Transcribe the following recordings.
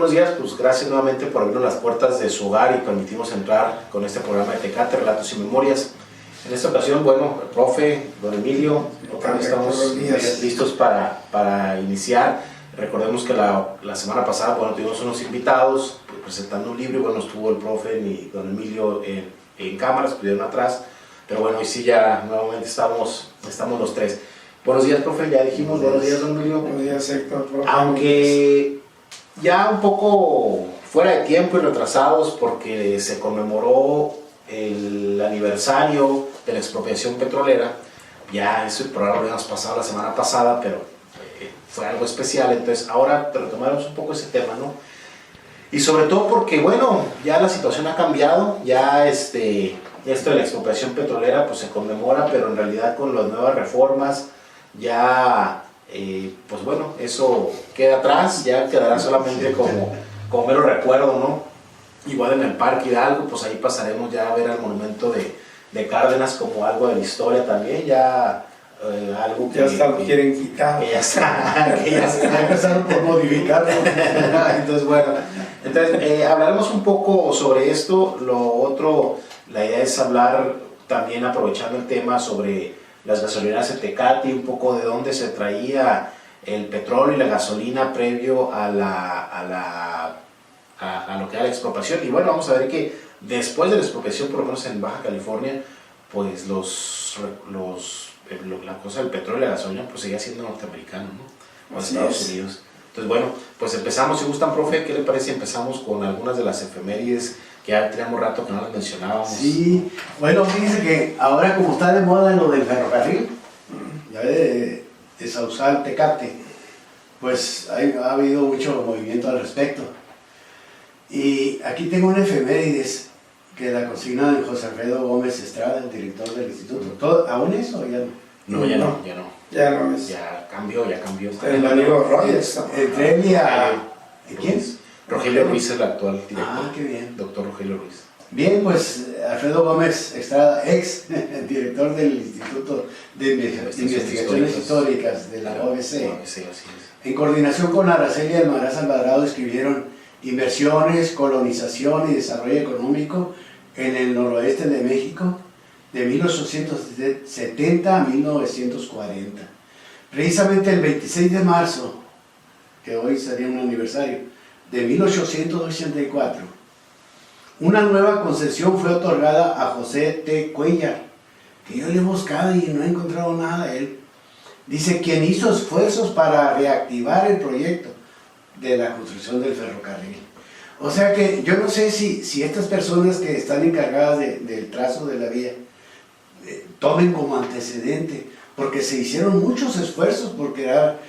buenos días, pues gracias nuevamente por abrirnos las puertas de su hogar y permitirnos entrar con este programa de Tecate, Relatos y Memorias. En esta ocasión, bueno, el profe, don Emilio, otra vez estamos listos para iniciar. Recordemos que la semana pasada, bueno, tuvimos unos invitados presentando un libro y bueno, estuvo el profe y don Emilio en cámara, estuvieron atrás, pero bueno, hoy sí ya nuevamente estamos los tres. Buenos días, profe, ya dijimos, buenos días, don Emilio. Buenos días, Héctor, profe. Aunque ya un poco fuera de tiempo y retrasados porque se conmemoró el aniversario de la expropiación petrolera, ya ese programa lo habíamos pasado la semana pasada, pero fue algo especial, entonces ahora retomaremos un poco ese tema, ¿no? Y sobre todo porque, bueno, ya la situación ha cambiado, ya esto de la expropiación petrolera pues se conmemora, pero en realidad con las nuevas reformas ya, pues bueno, eso queda atrás, ya quedará solamente como mero recuerdo, ¿no? Igual en el Parque Hidalgo, pues ahí pasaremos ya a ver al monumento de Cárdenas como algo de la historia también, ya algo que... Ya hasta lo quieren quitar. Que ya está empezaron por modificarlo. Entonces, bueno, hablaremos un poco sobre esto. Lo otro, la idea es hablar también, aprovechando el tema, sobre las gasolineras de Tecate, un poco de dónde se traía el petróleo y la gasolina previo a lo que era la expropiación. Y bueno, vamos a ver que después de la expropiación, por lo menos en Baja California, pues la cosa del petróleo y la gasolina pues seguía siendo norteamericano, ¿no? O Estados Unidos. Entonces, bueno, pues empezamos, si gustan, profe, ¿qué le parece? Empezamos con algunas de las efemérides que ya teníamos rato que no las mencionábamos. Sí, bueno, fíjense que ahora como está de moda lo del ferrocarril, ya de Sausal, Tecate, pues ha habido mucho movimiento al respecto. Y aquí tengo una efemérides que la consigna de José Alfredo Gómez Estrada, el director del instituto. ¿Aún eso o ya no? No, ya no. Ya no es. Ya cambió. El amigo Rogers. Entré ¿quién? Rogelio Ruiz es el actual director. Ah, qué bien. Doctor Rogelio Ruiz. Bien, pues Alfredo Gómez Estrada, ex director del Instituto de Investigaciones Históricas de la OBC, en coordinación con Araceli Almaraz Alvarado, escribieron Inversiones, colonización y desarrollo económico en el noroeste de México de 1870 a 1940. Precisamente el 26 de marzo, que hoy sería un aniversario, de 1884, una nueva concesión fue otorgada a José T. Cuellar, que yo le he buscado y no he encontrado nada de él. Dice, quien hizo esfuerzos para reactivar el proyecto de la construcción del ferrocarril. O sea que yo no sé si estas personas que están encargadas del trazo de la vía tomen como antecedente, porque se hicieron muchos esfuerzos por crear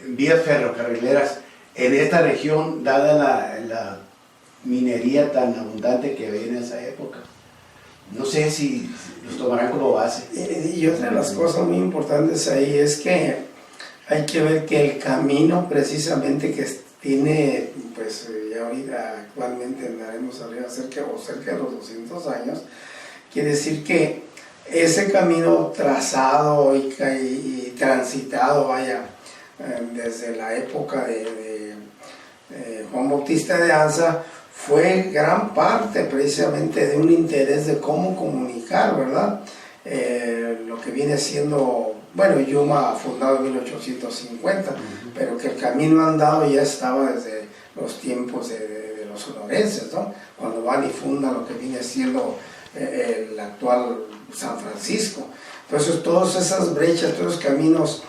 vías ferrocarrileras en esta región, dada la minería tan abundante que había en esa época. No sé si los tomarán como base. Y otra de las cosas muy importantes ahí es que hay que ver que el camino precisamente que tiene, pues ya ahorita actualmente andaremos arriba cerca de los 200 años, quiere decir que ese camino trazado y transitado, desde la época de Juan Bautista de Anza, fue gran parte precisamente de un interés de cómo comunicar, ¿verdad? Lo que viene siendo, bueno, Yuma fundado en 1850, pero que el camino andado ya estaba desde los tiempos de los sonorenses, ¿no? Cuando van y fundan lo que viene siendo el actual San Francisco. Entonces todas esas brechas, todos los caminos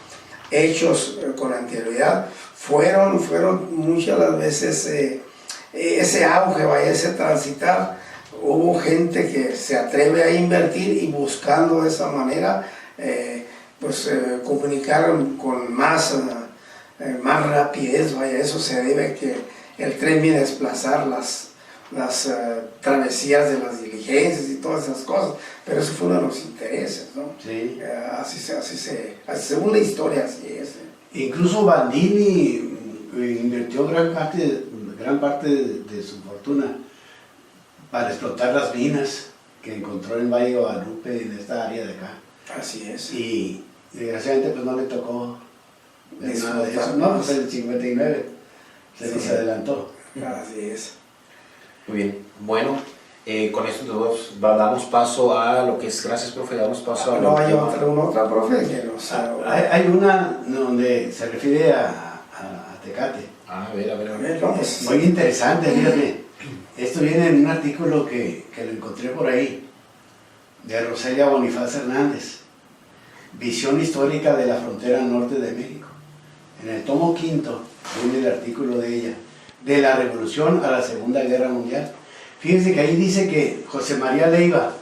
hechos con anterioridad fueron muchas las veces ese auge, ese transitar. Hubo gente que se atreve a invertir y buscando de esa manera comunicar con más rapidez, eso se debe a que el tren viene a desplazar las travesías de las diligencias y todas esas cosas, pero eso fue uno de los intereses, ¿no? Sí. Según la historia, así es. Incluso Bandini invirtió gran parte de su fortuna para explotar las minas que encontró en Valle de Guadalupe, en esta área de acá. Así es. Y desgraciadamente pues no le tocó nada de eso, no, pues en el 59 se nos adelantó. Así es. Muy bien, bueno, con esto todos damos paso a lo que es, gracias profe, damos paso a... No, hay otra profe que nos... Hay una donde se refiere a Tecate. A ver. Vamos. Muy interesante, fíjate. Esto viene en un artículo que lo encontré por ahí, de Roselia Bonifaz Hernández, Visión histórica de la frontera norte de México. En el tomo quinto viene el artículo de ella, de la Revolución a la Segunda Guerra Mundial. Fíjense que ahí dice que José María Leiva,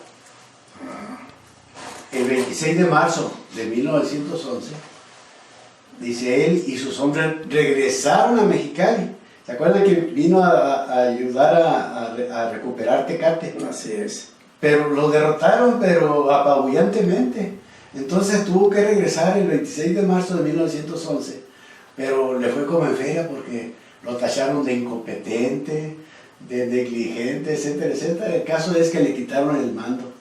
el 26 de marzo de 1911, dice él y sus hombres regresaron a Mexicali. ¿Se acuerdan que vino a ayudar a recuperar Tecate? Así es. Pero lo derrotaron, pero apabullantemente. Entonces tuvo que regresar el 26 de marzo de 1911, pero le fue como en feria porque lo tacharon de incompetente, de negligente, etcétera, etcétera. El caso es que le quitaron el mando.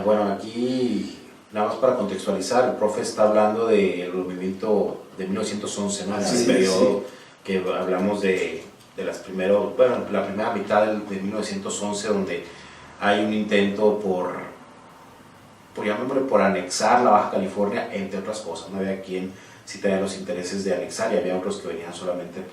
Bueno, aquí, nada más para contextualizar, el profe está hablando del movimiento de 1911, ¿no? Sí, Ese periodo sí. Que hablamos de las primeros, bueno, la primera mitad de 1911, donde hay un intento por anexar la Baja California, entre otras cosas. No había quien sí tenía los intereses de anexar y había otros que venían solamente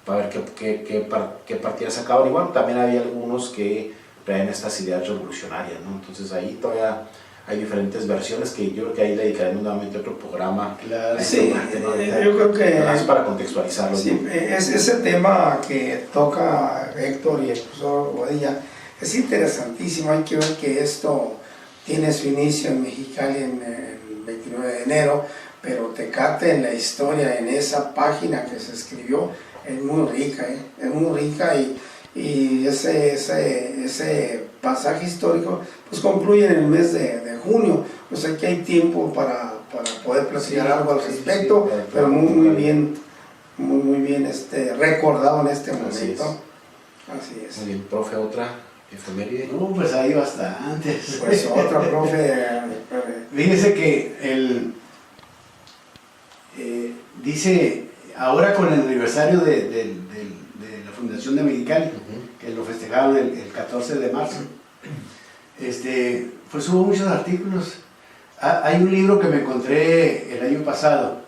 para ver qué partidas sacaban. Y bueno, también había algunos que traen estas ideas revolucionarias, ¿no? Entonces ahí todavía hay diferentes versiones que yo creo que ahí le dedicaremos nuevamente otro programa. Claro. Sí, yo creo que... Más para contextualizarlo. Sí, ¿no? ese tema que toca Héctor y el profesor Bodilla es interesantísimo. Hay que ver que esto tiene su inicio en Mexicali en el 29 de enero, pero Tecate en la historia, en esa página que se escribió, es muy rica, es muy rica y ese pasaje histórico pues concluye en el mes de junio, o sea que hay tiempo para poder platicar algo al respecto, pero muy bien recordado en este momento. Así es. Muy bien, profe, otra efeméride. No, pues hay bastantes. Pues otra, profe. Fíjese que dice, ahora con el aniversario de la fundación de Mexicali, que lo festejaron el 14 de marzo, pues hubo muchos artículos. Hay un libro que me encontré el año pasado,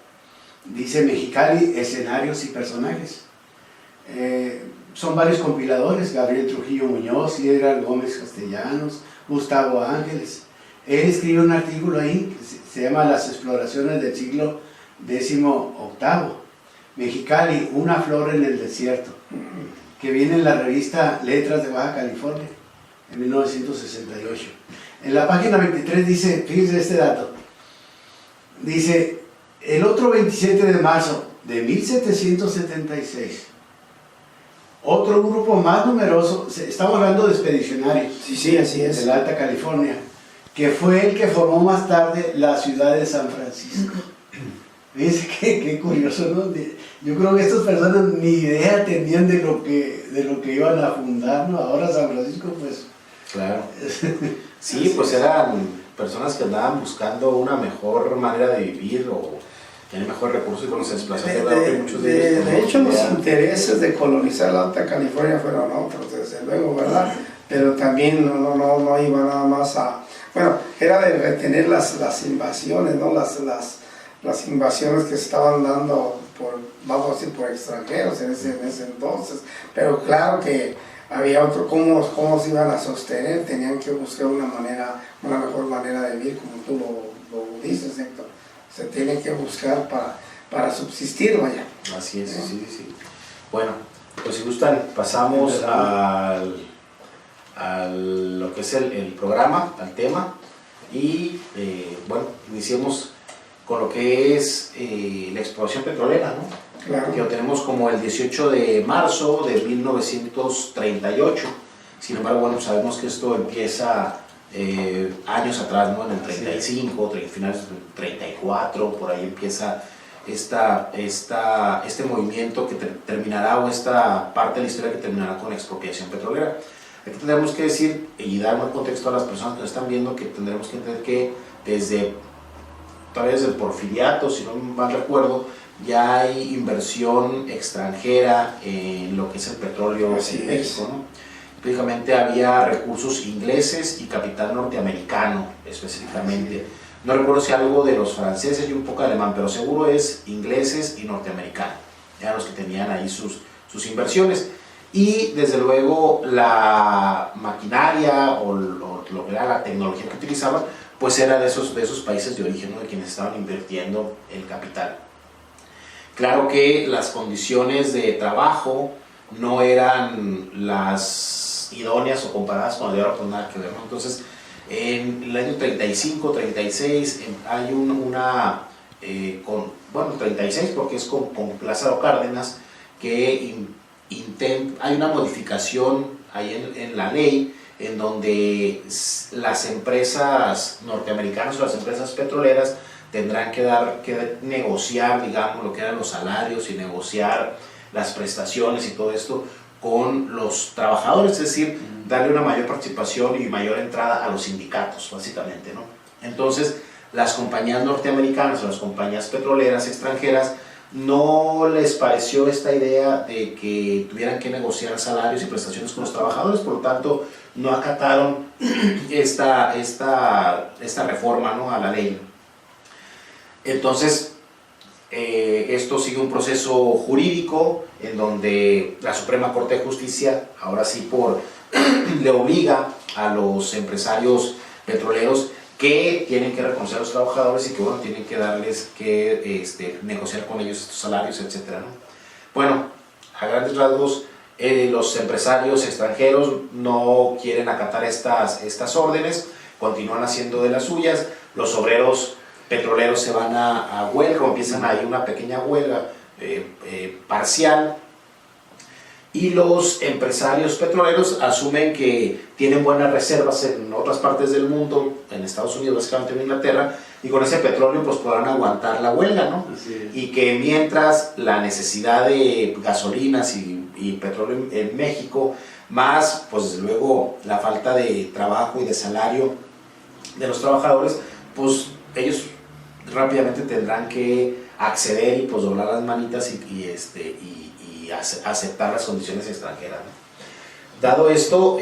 dice Mexicali, escenarios y personajes. Son varios compiladores, Gabriel Trujillo Muñoz, Edgar Gómez Castellanos, Gustavo Ángeles. Él escribe un artículo ahí que se llama Las exploraciones del siglo XVIII, Mexicali, una flor en el desierto, que viene en la revista Letras de Baja California, en 1968. En la página 23 dice, fíjense este dato, dice, el otro 27 de marzo de 1776, otro grupo más numeroso, estamos hablando de expedicionarios, sí, así es, de la Alta California, que fue el que formó más tarde la ciudad de San Francisco. Fíjense qué curioso, ¿no? Yo creo que estas personas ni idea tenían de lo que iban a fundar, ¿no? Ahora San Francisco, pues... Claro. Sí, pues eran personas que andaban buscando una mejor manera de vivir o tener mejor recursos y cuando se desplazaron de hecho, los intereses de colonizar la Alta California fueron otros, desde luego, ¿verdad? Pero también no iba nada más a... Bueno, era de retener las invasiones, ¿no? Las invasiones que se estaban dando vamos a decir, por extranjeros en ese entonces, pero claro que había otro, cómo se iban a sostener, tenían que buscar una mejor manera de vivir, como tú lo dices, Héctor, se tiene que buscar para subsistir, vaya. Así es, sí. Bueno, pues si gustan, pasamos a lo que es el programa, al tema, y bueno, iniciemos con lo que es la exploración petrolera, ¿no? Claro. Que lo tenemos como el 18 de marzo de 1938. Sin embargo, bueno, sabemos que esto empieza años atrás, ¿no? En el 35, finales del 34, por ahí empieza este movimiento que terminará, o esta parte de la historia que terminará con la expropiación petrolera. Aquí tendremos que decir y dar un contexto a las personas que nos están viendo, que tendremos que entender que todavía desde el Porfiriato, si no mal recuerdo, ya hay inversión extranjera en lo que es el petróleo en México, ¿no? Prácticamente había recursos ingleses y capital norteamericano específicamente. No recuerdo si algo de los franceses y un poco de alemán, pero seguro es ingleses y norteamericanos. Eran los que tenían ahí sus inversiones. Y desde luego la maquinaria o lo que era la tecnología que utilizaban, pues era de esos países de origen, ¿no? De quienes estaban invirtiendo el capital. Claro que las condiciones de trabajo no eran las idóneas o comparadas con el de ahora, pues nada que ver, ¿no? Entonces, en el año 35, 36, hay bueno, 36 porque es con Lázaro Cárdenas, que hay una modificación ahí en la ley, en donde las empresas norteamericanas o las empresas petroleras tendrán que negociar, digamos, lo que eran los salarios y negociar las prestaciones y todo esto con los trabajadores, es decir, darle una mayor participación y mayor entrada a los sindicatos, básicamente, ¿no? Entonces, las compañías norteamericanas o las compañías petroleras extranjeras no les pareció esta idea de que tuvieran que negociar salarios y prestaciones con los trabajadores, por lo tanto, no acataron esta reforma, ¿no?, a la ley. Entonces, esto sigue un proceso jurídico en donde la Suprema Corte de Justicia, ahora sí le obliga a los empresarios petroleros que tienen que reconocer a los trabajadores y que, bueno, tienen que darles que negociar con ellos estos salarios, etc., ¿no? Bueno, a grandes rasgos, los empresarios extranjeros no quieren acatar estas órdenes, continúan haciendo de las suyas. Los obreros petroleros se van a huelga, o empiezan ahí una pequeña huelga parcial, y los empresarios petroleros asumen que tienen buenas reservas en otras partes del mundo, en Estados Unidos, básicamente en Inglaterra, y con ese petróleo pues podrán aguantar la huelga, ¿no? Y que mientras la necesidad de gasolinas y petróleo en México, más pues desde luego la falta de trabajo y de salario de los trabajadores, pues ellos rápidamente tendrán que acceder y pues doblar las manitas y aceptar las condiciones extranjeras, ¿no? Dado esto,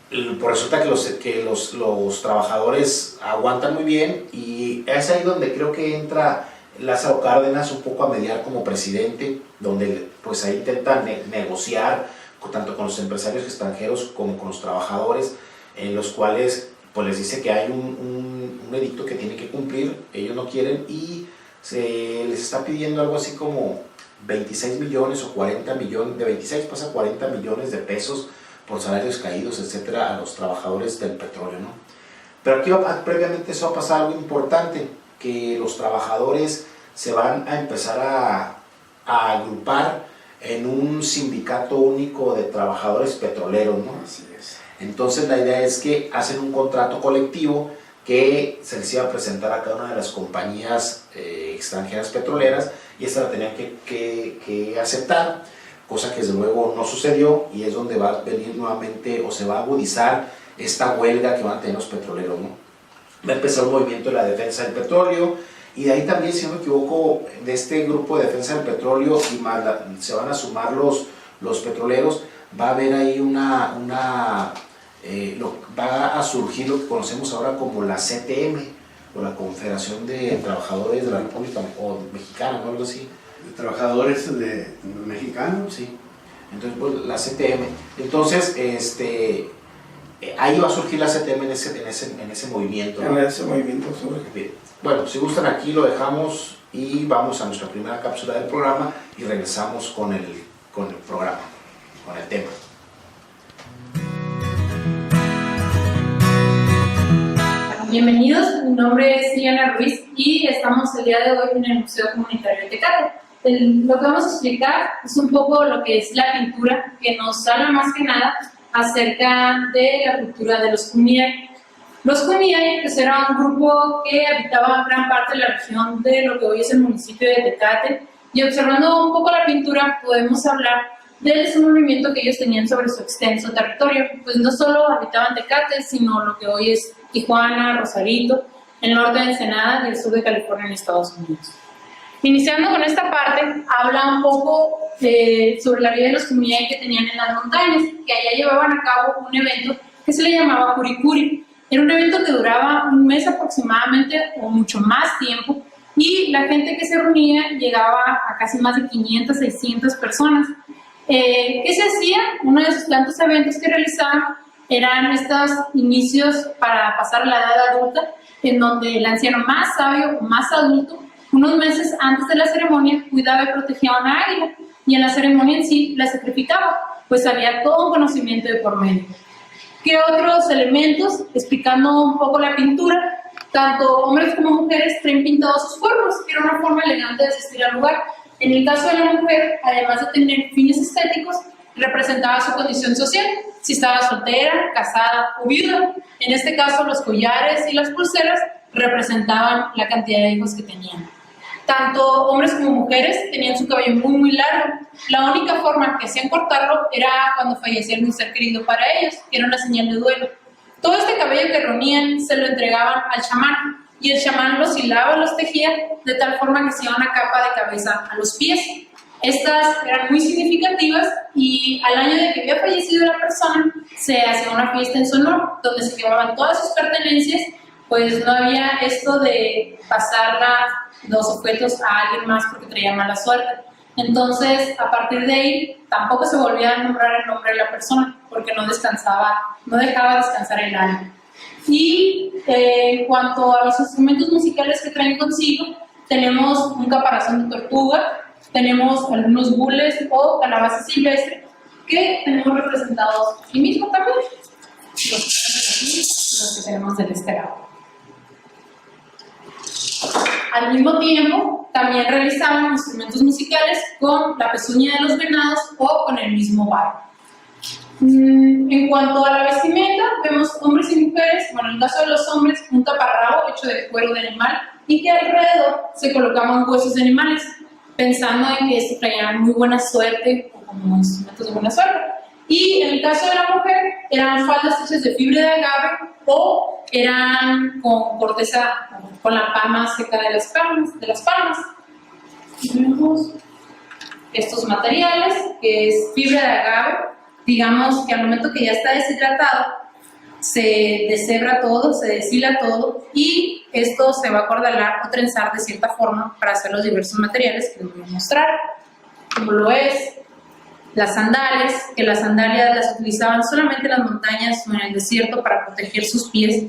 pues resulta que los trabajadores aguantan muy bien, y es ahí donde creo que entra Lázaro Cárdenas un poco a mediar como presidente, donde pues ahí intentan negociar tanto con los empresarios extranjeros como con los trabajadores, en los cuales pues les dice que hay un edicto que tiene que cumplir, ellos no quieren, y se les está pidiendo algo así como 26 millones o 40 millones, de 26 pasa a 40 millones de pesos por salarios caídos, etcétera, a los trabajadores del petróleo, ¿no? Pero aquí previamente eso va a pasar algo importante, que los trabajadores se van a empezar a agrupar en un sindicato único de trabajadores petroleros, ¿no? Así es. Entonces la idea es que hacen un contrato colectivo que se les iba a presentar a cada una de las compañías extranjeras petroleras, y esta la tenían que aceptar, cosa que desde luego no sucedió, y es donde va a venir nuevamente o se va a agudizar esta huelga que van a tener los petroleros, ¿no? Va a empezar un movimiento de la defensa del petróleo, y de ahí también, si no me equivoco, de este grupo de defensa del petróleo y más se van a sumar los petroleros, va a haber ahí va a surgir lo que conocemos ahora como la CTM, o la Confederación de Trabajadores de la República Mexicana, ¿no? Algo así. ¿De trabajadores mexicanos? Sí. Entonces, pues, la CTM. Entonces, ahí va a surgir la CTM en ese movimiento, ¿no? En ese movimiento surge. Bien. Bueno, si gustan, aquí lo dejamos y vamos a nuestra primera cápsula del programa y regresamos con el programa, con el tema. Bienvenidos, mi nombre es Liliana Ruiz y estamos el día de hoy en el Museo Comunitario de Tecate. Lo que vamos a explicar es un poco lo que es la pintura, que nos habla más que nada acerca de la cultura de los Kumeyaay. Los Kumeyaay pues, era un grupo que habitaba gran parte de la región de lo que hoy es el municipio de Tecate, y observando un poco la pintura podemos hablar del desenvolvimiento que ellos tenían sobre su extenso territorio, pues no solo habitaban Tecate, sino lo que hoy es Tijuana, Rosarito, el norte de Ensenada y el sur de California en Estados Unidos. Iniciando con esta parte, habla un poco sobre la vida de los comunidades que tenían en las montañas, que allá llevaban a cabo un evento que se le llamaba Curicuri. Era un evento que duraba un mes aproximadamente o mucho más tiempo, y la gente que se reunía llegaba a casi más de 500, 600 personas. ¿Qué se hacía? Uno de sus tantos eventos que realizaban eran estos inicios para pasar a la edad adulta, en donde el anciano más sabio o más adulto, unos meses antes de la ceremonia, cuidaba y protegía a una águila, y en la ceremonia en sí la sacrificaba, pues había todo un conocimiento de por medio. ¿Qué otros elementos? Explicando un poco la pintura, tanto hombres como mujeres traen pintados sus cuerpos, que era una forma elegante de asistir al lugar. En el caso de la mujer, además de tener fines estéticos, representaba su condición social, si estaba soltera, casada o viuda. En este caso, los collares y las pulseras representaban la cantidad de hijos que tenían. Tanto hombres como mujeres tenían su cabello muy, muy largo. La única forma que hacían cortarlo era cuando fallecía un ser querido para ellos, que era una señal de duelo. Todo este cabello que reunían se lo entregaban al chamán, y el chamán los hilaba, los tejía, de tal forma que se iba una capa de cabeza a los pies. Estas eran muy significativas, y al año de que había fallecido la persona, se hacía una fiesta en su honor, donde se llevaban todas sus pertenencias, pues no había esto de pasar los objetos a alguien más porque traía mala suerte. Entonces, a partir de ahí, tampoco se volvía a nombrar el nombre de la persona, porque no dejaba descansar el alma. Y en cuanto a los instrumentos musicales que traen consigo, tenemos un caparazón de tortuga, tenemos algunos gules o calabaza silvestre, que tenemos representados aquí mismo también, los que tenemos del este lado. Al mismo tiempo, también realizaban instrumentos musicales con la pezuña de los venados o con el mismo barro. En cuanto a la vestimenta, vemos hombres y mujeres, bueno, en el caso de los hombres, un taparrabo hecho de cuero de animal, y que alrededor se colocaban huesos de animales, pensando en que esto traía muy buena suerte o como instrumentos de buena suerte. Y en el caso de la mujer, eran faldas hechas de fibra de agave o eran con corteza, con la palma seca de las palmas. Tenemos estos materiales, que es fibra de agave. Digamos que al momento que ya está deshidratado, se deshebra todo, se deshila todo, y esto se va a acordalar o trenzar de cierta forma para hacer los diversos materiales que les voy a mostrar, como lo es las sandalias, que las sandalias las utilizaban solamente en las montañas o en el desierto para proteger sus pies,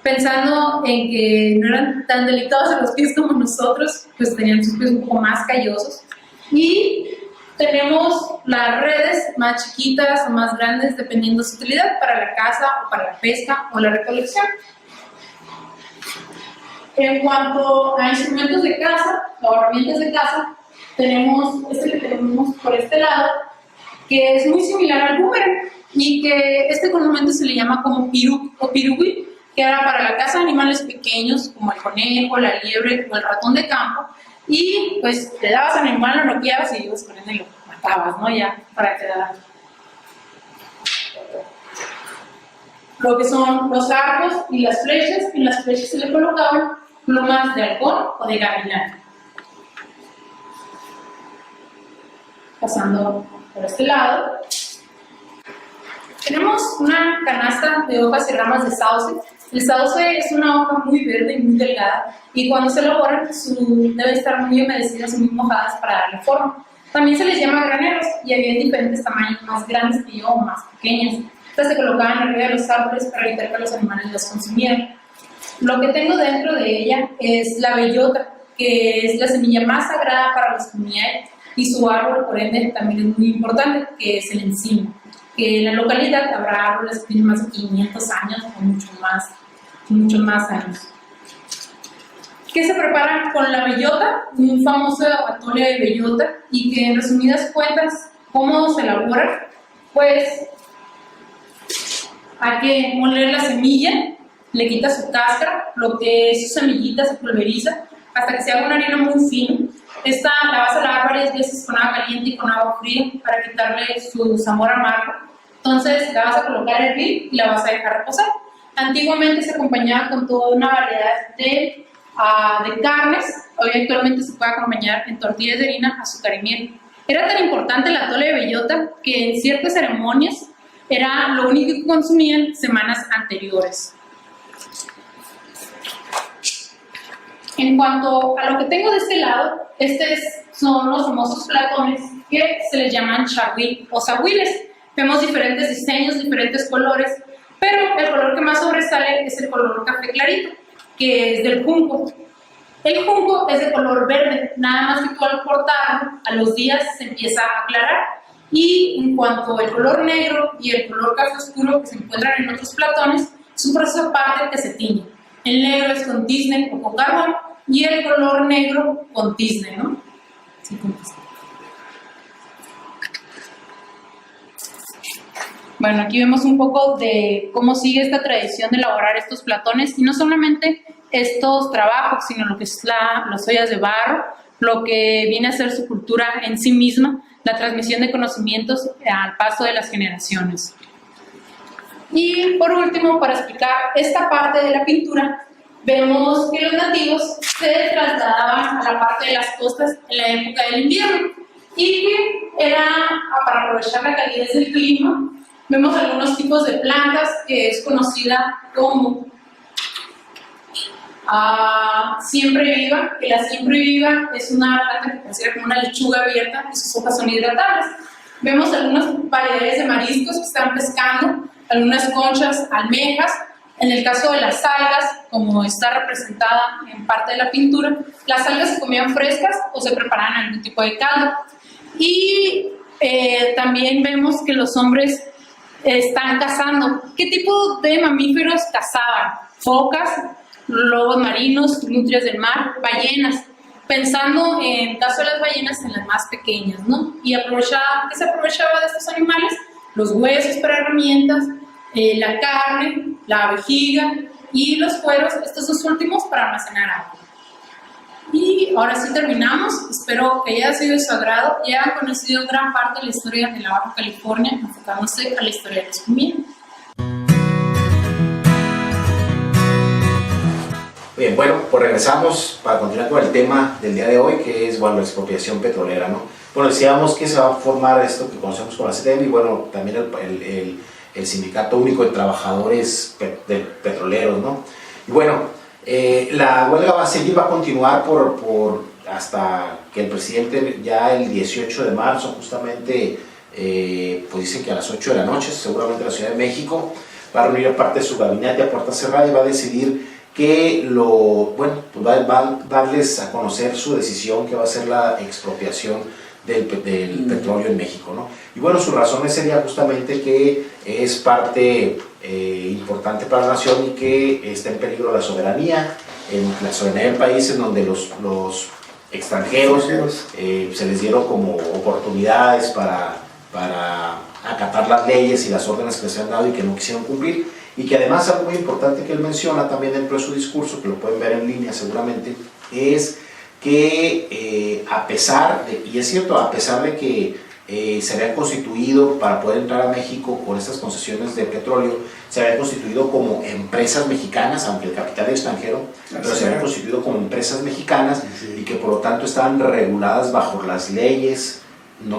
pensando en que no eran tan delicados en los pies como nosotros, pues tenían sus pies un poco más callosos. Y tenemos las redes más chiquitas o más grandes, dependiendo de su utilidad, para la caza o para la pesca o la recolección. En cuanto a instrumentos de caza o herramientas de caza, tenemos este que tenemos por este lado, que es muy similar al boomerang, y que este comúnmente se le llama como piruc o pirugui, que era para la caza de animales pequeños como el conejo, la liebre o el ratón de campo, y pues le dabas al animal, lo noqueabas y ibas con él y lo matabas, ¿no? Ya, para quedar. Lo que son los arcos y las flechas, en las flechas se le colocaban plumas de halcón o de gavilán. Pasando por este lado, tenemos una canasta de hojas y ramas de sauce. El sauce es una hoja muy verde y muy delgada, y cuando se elaboran deben estar muy humedecidas y muy mojadas para darle forma. También se les llama graneros, y había diferentes tamaños, más grandes que yo o más pequeñas. Estas se colocaban arriba de los árboles para evitar que los animales las consumieran. Lo que tengo dentro de ella es la bellota, que es la semilla más sagrada para los comunidades, y su árbol, por ende, también es muy importante, que es el encino. Que en la localidad habrá árboles que tienen más de 500 años o muchos más años. ¿Qué se prepara con la bellota? Un famoso atole de bellota, y que en resumidas cuentas, ¿cómo se elabora? Pues hay que moler la semilla, le quita su cáscara, lo que es su semillita se pulveriza hasta que se haga una harina muy fina. Esta la vas a lavar varias veces con agua caliente y con agua fría para quitarle su sabor amargo. Entonces la vas a colocar a hervir y la vas a dejar reposar. Antiguamente se acompañaba con toda una variedad de de carnes. Hoy actualmente se puede acompañar en tortillas de harina, azúcar y miel. Era tan importante el atole de bellota que en ciertas ceremonias era lo único que consumían semanas anteriores. En cuanto a lo que tengo de este lado, son los famosos platones que se les llaman charwil o sahuiles. Vemos diferentes diseños, diferentes colores, pero el color que más sobresale es el color café clarito, que es del junco. El junco es de color verde, nada más que tú al cortarlo, a los días se empieza a aclarar. Y en cuanto al color negro y el color café oscuro que se encuentran en otros platones, es un proceso aparte que se tiñe. El negro es con tizne o con carbón y el color negro con tizne, ¿no? Sí, con tizne. Bueno, aquí vemos un poco de cómo sigue esta tradición de elaborar estos platones y no solamente estos trabajos, sino lo que es las ollas de barro, lo que viene a ser su cultura en sí misma, la transmisión de conocimientos al paso de las generaciones. Y por último, para explicar esta parte de la pintura, vemos que los nativos se trasladaban a la parte de las costas en la época del invierno y que era para aprovechar la calidez del clima. Vemos algunos tipos de plantas que es conocida como siempre viva, que la siempre viva es una planta que pareciera como una lechuga abierta y sus hojas son hidratables. Vemos algunas variedades de mariscos que están pescando, algunas conchas, almejas. En el caso de las algas, como está representada en parte de la pintura, las algas se comían frescas o se preparaban en algún tipo de caldo. Y también vemos que los hombres están cazando. ¿Qué tipo de mamíferos cazaban? Focas, lobos marinos, nutrias del mar, ballenas. Pensando en el caso de las ballenas, en las más pequeñas, ¿no? Y ¿qué se aprovechaba de estos animales? Los huesos para herramientas, la carne, la vejiga y los cueros, estos dos últimos para almacenar agua. Y ahora sí terminamos. Espero que haya sido de su agrado y hayan conocido gran parte de la historia de la Baja California, enfocándose a la historia de los comida. Bien, bueno, pues regresamos para continuar con el tema del día de hoy, que es, bueno, la expropiación petrolera, ¿no? Bueno, decíamos que se va a formar esto que conocemos como la CTM y, bueno, también el Sindicato Único de Trabajadores Petroleros, ¿no? Y bueno, la huelga va a continuar hasta que el presidente ya el 18 de marzo, justamente, pues dice que a las 8 de la noche, seguramente en la Ciudad de México, va a reunir a parte de su gabinete a puerta cerrada y va a decidir que pues va a darles a conocer su decisión, que va a ser la expropiación del petróleo en México, ¿no? Y bueno, sus razones sería justamente que es parte importante para la nación y que está en peligro la soberanía del país, en donde los extranjeros se les dieron como oportunidades para acatar las leyes y las órdenes que les han dado y que no quisieron cumplir. Y que además algo muy importante que él menciona también dentro de su discurso, que lo pueden ver en línea seguramente, es que a pesar de que se habían constituido para poder entrar a México con estas concesiones de petróleo, se habían constituido como empresas mexicanas, aunque el capital es extranjero, pero se habían constituido como empresas mexicanas y que por lo tanto estaban reguladas bajo las leyes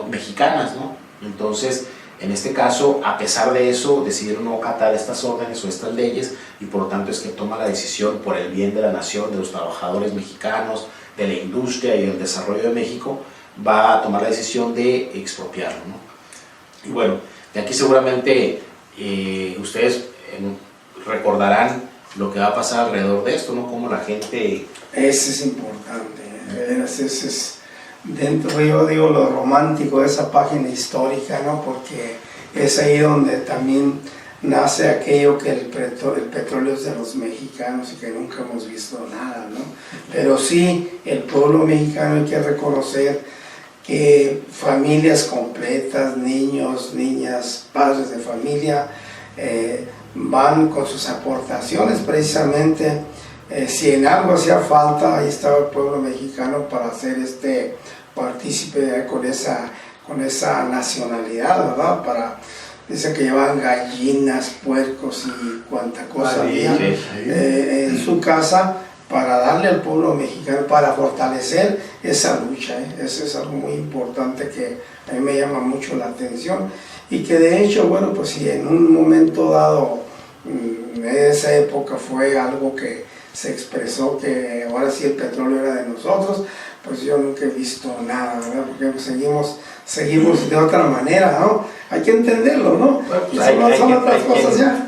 mexicanas, ¿no? Entonces, en este caso, a pesar de eso, decidieron no acatar estas órdenes o estas leyes y por lo tanto es que toma la decisión por el bien de la nación, de los trabajadores mexicanos, de la industria y el desarrollo de México, va a tomar la decisión de expropiarlo, ¿no? Y bueno, de aquí seguramente ustedes recordarán lo que va a pasar alrededor de esto, ¿no? Cómo la gente... Ese es importante, ese es dentro, yo digo, lo romántico de esa página histórica, ¿no? Porque es ahí donde también nace aquello que el petróleo es de los mexicanos y que nunca hemos visto nada, ¿no? Pero sí, el pueblo mexicano hay que reconocer que familias completas, niños, niñas, padres de familia, van con sus aportaciones precisamente. Si en algo hacía falta, ahí estaba el pueblo mexicano para hacer partícipe con esa nacionalidad, ¿verdad? Dicen que llevaban gallinas, puercos y cuánta cosa había en su casa para darle al pueblo mexicano, para fortalecer esa lucha. Eso es algo muy importante que a mí me llama mucho la atención y que de hecho, bueno, pues si en un momento dado, en esa época fue algo que se expresó que ahora sí el petróleo era de nosotros, pues yo nunca he visto nada, ¿verdad? Porque seguimos de otra manera, ¿no? Hay que entenderlo, ¿no? Bueno,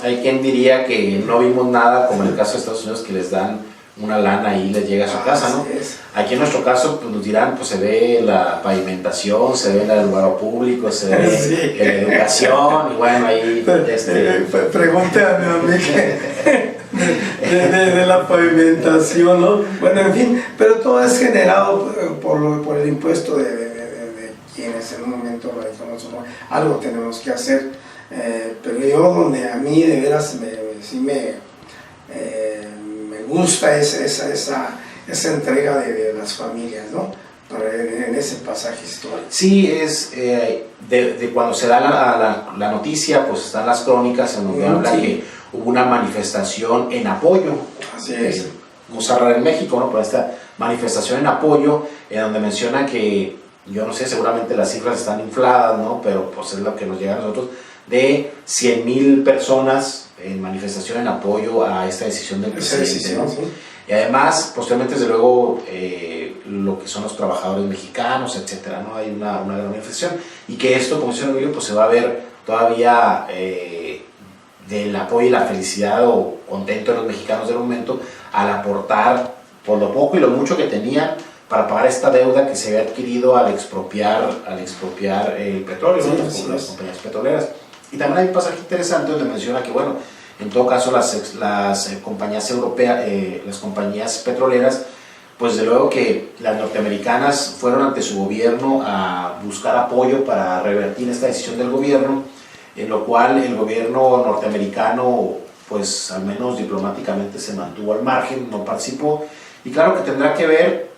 hay quien diría que no vimos nada, como en el caso de Estados Unidos, que les dan una lana y les llega a su casa, ¿no? Aquí en nuestro caso pues nos dirán, pues se ve la pavimentación, se ve el alumbrado público, se ve la educación, y bueno, ahí... Pregúntame a mí de la pavimentación, ¿no? Bueno, en fin, pero todo es generado por el impuesto de quienes en un momento lo dejamos, algo tenemos que hacer, pero yo donde a mí de veras me gusta esa entrega de las familias, ¿no? En ese pasaje histórico. Sí, es de cuando se da la noticia, pues están las crónicas en donde habla que hubo una manifestación en apoyo. Así es. Cosa rara en México, ¿no? Pero esta manifestación en apoyo, en donde menciona que, yo no sé, seguramente las cifras están infladas, ¿no? Pero pues es lo que nos llega a nosotros, de 100,000 personas en manifestación en apoyo a esta decisión del presidente, ¿no? Sí. Y además, posteriormente, desde luego, lo que son los trabajadores mexicanos, etcétera, ¿no? Hay una gran manifestación, y que esto, como dice el video, pues se va a ver todavía del apoyo y la felicidad o contento de los mexicanos del momento al aportar por lo poco y lo mucho que tenían para pagar esta deuda que se había adquirido al expropiar el petróleo, ¿no? Las compañías petroleras. Y también hay un pasaje interesante donde menciona que, bueno, en todo caso las compañías europeas, las compañías petroleras, pues de luego que las norteamericanas fueron ante su gobierno a buscar apoyo para revertir esta decisión del gobierno, en lo cual el gobierno norteamericano, pues al menos diplomáticamente se mantuvo al margen, no participó, y claro que tendrá que ver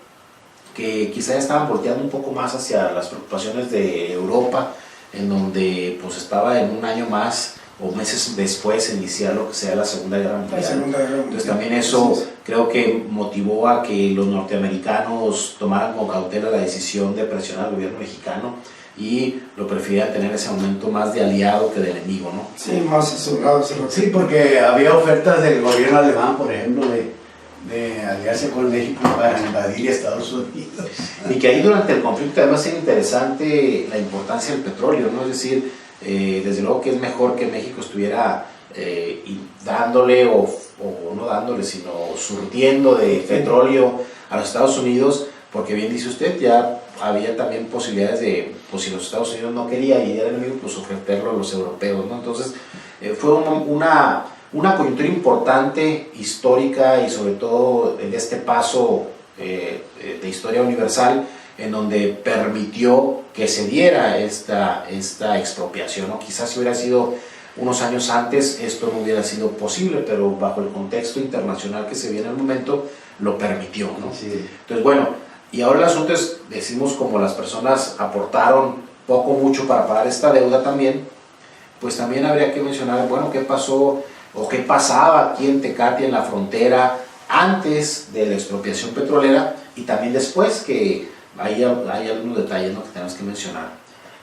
que quizá ya estaban volteando un poco más hacia las preocupaciones de Europa, en donde pues estaba en un año más o meses después iniciar lo que sea la Segunda Guerra Mundial. Entonces también eso creo que motivó a que los norteamericanos tomaran con cautela la decisión de presionar al gobierno mexicano y lo prefirieran tener ese momento más de aliado que de enemigo, ¿no? Sí, más a su lado. Sí, porque había ofertas del gobierno alemán, por ejemplo, de aliarse con México para invadir Estados Unidos. Y que ahí durante el conflicto además es interesante la importancia del petróleo, ¿no? Es decir, desde luego que es mejor que México estuviera dándole o no dándole, sino surtiendo de petróleo a los Estados Unidos, porque bien dice usted, ya había también posibilidades de, pues si los Estados Unidos no querían y era enemigo, pues ofrecerlo a los europeos, ¿no? Entonces fue una coyuntura importante, histórica, y sobre todo en este paso de historia universal, en donde permitió que se diera esta expropiación, ¿no? Quizás si hubiera sido unos años antes, esto no hubiera sido posible, pero bajo el contexto internacional que se viene en el momento, lo permitió, ¿no? Sí. Entonces, bueno, y ahora el asunto es, decimos, como las personas aportaron poco mucho para pagar esta deuda también, pues también habría que mencionar, bueno, qué pasó o qué pasaba aquí en Tecate, en la frontera, antes de la expropiación petrolera y también después, que hay algunos detalles, ¿no?, que tenemos que mencionar.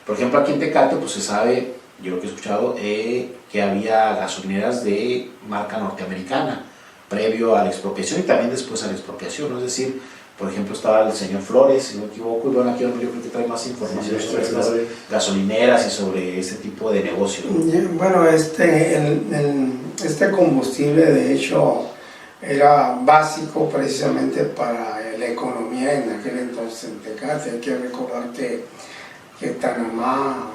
Por ejemplo, aquí en Tecate, pues se sabe, yo lo que he escuchado, que había gasolineras de marca norteamericana previo a la expropiación y también después a la expropiación, ¿no? Es decir, por ejemplo, estaba el señor Flores, si no me equivoco, y bueno, aquí yo creo que trae más información sobre estas gasolineras y sobre este tipo de negocio, ¿no? Bueno, este combustible, de hecho, era básico precisamente para la economía en aquel entonces en Tecate. Hay que recordar que Tanamá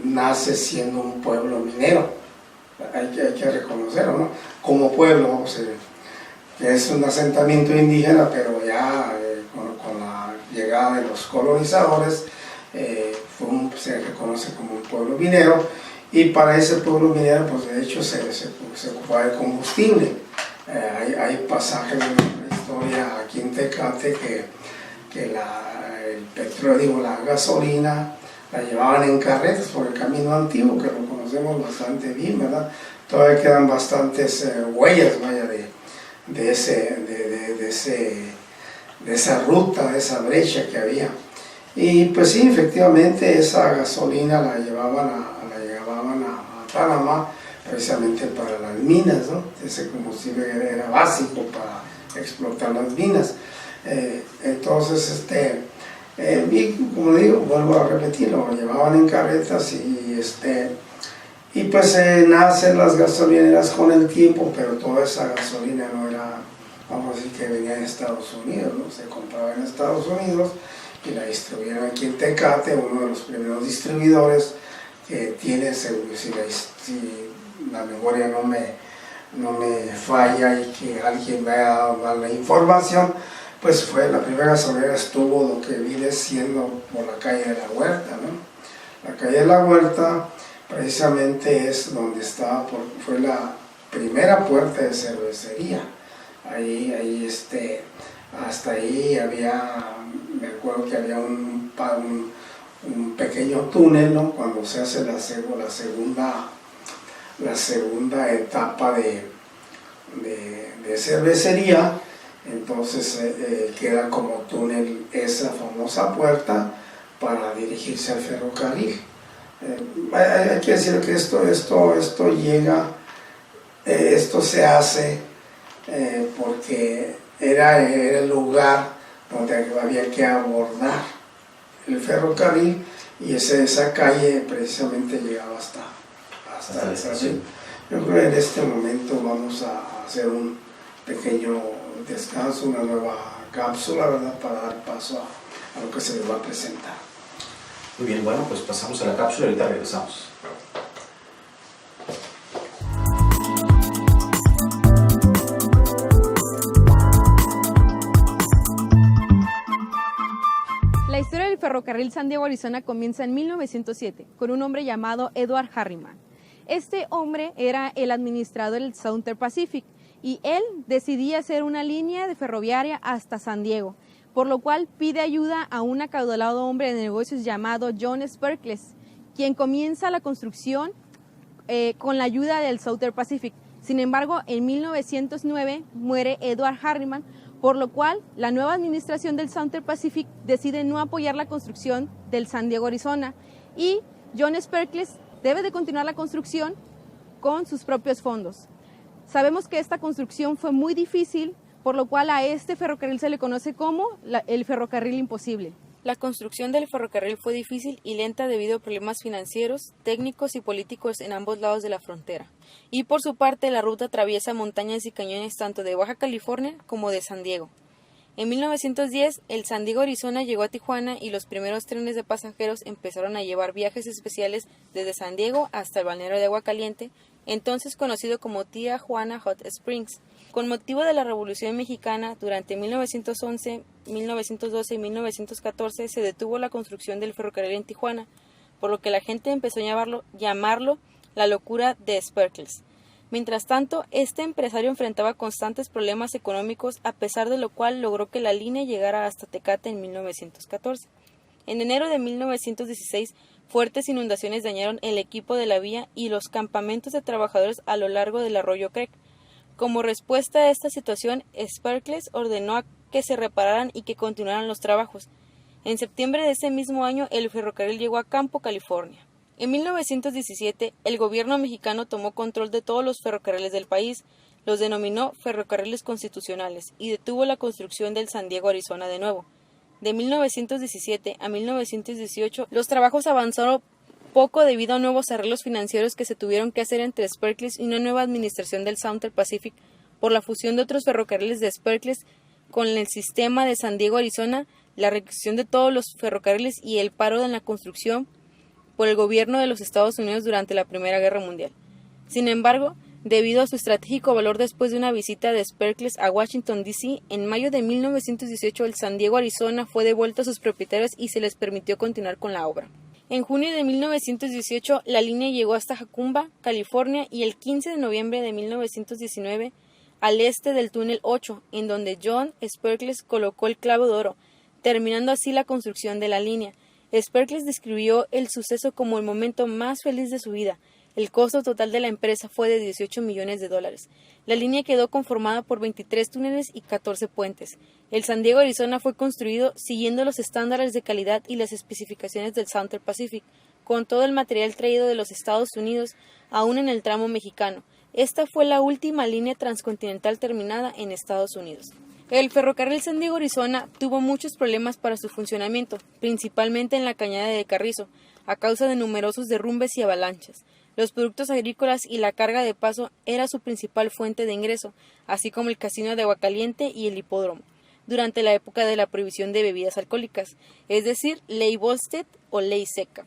nace siendo un pueblo minero, hay que reconocerlo, ¿no? Como pueblo, o sea, que es un asentamiento indígena, pero ya con la llegada de los colonizadores se reconoce como un pueblo minero, y para ese pueblo minero, pues de hecho se ocupaba de combustible. Hay pasajes de la historia aquí en Tecate que el petróleo, la gasolina, la llevaban en carretas por el camino antiguo, que lo conocemos bastante bien, ¿verdad? Todavía quedan bastantes huellas, vaya, de esa ruta, de esa brecha que había. Y pues sí, efectivamente esa gasolina la llevaban a Panamá precisamente para las minas, ¿no? Ese combustible era básico para explotar las minas. Entonces, y como digo, vuelvo a repetirlo, lo llevaban en carretas y pues nacen las gasolineras con el tiempo, pero toda esa gasolina no era, vamos a decir, que venía de Estados Unidos, ¿no? Se compraba en Estados Unidos y la distribuían aquí en Tecate, uno de los primeros distribuidores que tiene, si la memoria no me falla y que alguien me haya dado la información, pues fue la primera gasolinera, estuvo lo que viene siendo por la calle de la Huerta, ¿no? La calle de la Huerta precisamente es donde fue la primera puerta de cervecería. Ahí hasta ahí me acuerdo que había un pequeño túnel, ¿no? Cuando se hace la segunda etapa de cervecería, entonces queda como túnel esa famosa puerta para dirigirse al ferrocarril. Hay que decir que esto llega, esto se hace porque era el lugar donde había que abordar el ferrocarril, y esa calle precisamente llegaba hasta el ferrocarril. Yo creo que en este momento vamos a hacer un pequeño descanso, una nueva cápsula, ¿verdad?, para dar paso a lo que se les va a presentar. Muy bien, bueno, pues pasamos a la cápsula y ahorita regresamos. La historia del ferrocarril San Diego, Arizona comienza en 1907 con un hombre llamado Edward Harriman. Este hombre era el administrador del Southern Pacific y él decidía hacer una línea de ferroviaria hasta San Diego, por lo cual pide ayuda a un acaudalado hombre de negocios llamado John Sperkles, quien comienza la construcción con la ayuda del Southern Pacific. Sin embargo, en 1909 muere Edward Harriman, por lo cual la nueva administración del Southern Pacific decide no apoyar la construcción del San Diego, Arizona, y John Sperkles debe de continuar la construcción con sus propios fondos. Sabemos que esta construcción fue muy difícil, por lo cual a este ferrocarril se le conoce como el ferrocarril imposible. La construcción del ferrocarril fue difícil y lenta debido a problemas financieros, técnicos y políticos en ambos lados de la frontera. Y por su parte, la ruta atraviesa montañas y cañones tanto de Baja California como de San Diego. En 1910, el San Diego, Arizona llegó a Tijuana y los primeros trenes de pasajeros empezaron a llevar viajes especiales desde San Diego hasta el balneario de Agua Caliente, entonces conocido como Tía Juana Hot Springs. Con motivo de la Revolución Mexicana, durante 1911, 1912 y 1914 se detuvo la construcción del ferrocarril en Tijuana, por lo que la gente empezó a llamarlo la locura de Sperkles. Mientras tanto, este empresario enfrentaba constantes problemas económicos, a pesar de lo cual logró que la línea llegara hasta Tecate en 1914. En enero de 1916, fuertes inundaciones dañaron el equipo de la vía y los campamentos de trabajadores a lo largo del arroyo Creek. Como respuesta a esta situación, Sperkles ordenó que se repararan y que continuaran los trabajos. En septiembre de ese mismo año, el ferrocarril llegó a Campo, California. En 1917, el gobierno mexicano tomó control de todos los ferrocarriles del país, los denominó ferrocarriles constitucionales y detuvo la construcción del San Diego, Arizona de nuevo. De 1917 a 1918, los trabajos avanzaron poco debido a nuevos arreglos financieros que se tuvieron que hacer entre Sperkles y una nueva administración del Southern Pacific por la fusión de otros ferrocarriles de Sperkles con el sistema de San Diego, Arizona, la requisición de todos los ferrocarriles y el paro en la construcción por el gobierno de los Estados Unidos durante la Primera Guerra Mundial. Sin embargo, debido a su estratégico valor después de una visita de Sperkles a Washington, D.C., en mayo de 1918 el San Diego, Arizona fue devuelto a sus propietarios y se les permitió continuar con la obra. En junio de 1918 la línea llegó hasta Jacumba, California, y el 15 de noviembre de 1919 al este del túnel 8, en donde John Sperkles colocó el clavo de oro, terminando así la construcción de la línea. Sperkles describió el suceso como el momento más feliz de su vida. El costo total de la empresa fue de $18 millones. La línea quedó conformada por 23 túneles y 14 puentes. El San Diego, Arizona fue construido siguiendo los estándares de calidad y las especificaciones del Southern Pacific, con todo el material traído de los Estados Unidos, aún en el tramo mexicano. Esta fue la última línea transcontinental terminada en Estados Unidos. El ferrocarril San Diego, Arizona tuvo muchos problemas para su funcionamiento, principalmente en la cañada de Carrizo, a causa de numerosos derrumbes y avalanchas. Los productos agrícolas y la carga de paso era su principal fuente de ingreso, así como el casino de Aguacaliente y el hipódromo, durante la época de la prohibición de bebidas alcohólicas, es decir, Ley Volstead o Ley Seca.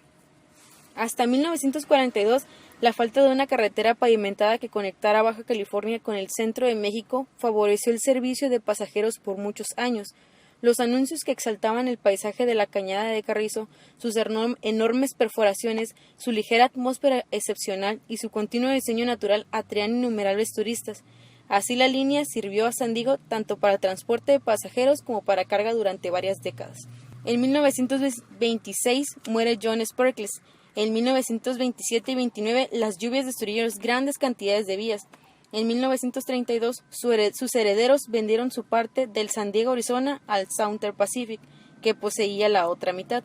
Hasta 1942, la falta de una carretera pavimentada que conectara Baja California con el centro de México favoreció el servicio de pasajeros por muchos años. Los anuncios que exaltaban el paisaje de la cañada de Carrizo, sus enormes perforaciones, su ligera atmósfera excepcional y su continuo diseño natural atraían innumerables turistas. Así la línea sirvió a San Diego tanto para transporte de pasajeros como para carga durante varias décadas. En 1926 muere John Sperkles. En 1927 y 29 las lluvias destruyeron grandes cantidades de vías. En 1932, sus herederos vendieron su parte del San Diego, Arizona al Southern Pacific, que poseía la otra mitad.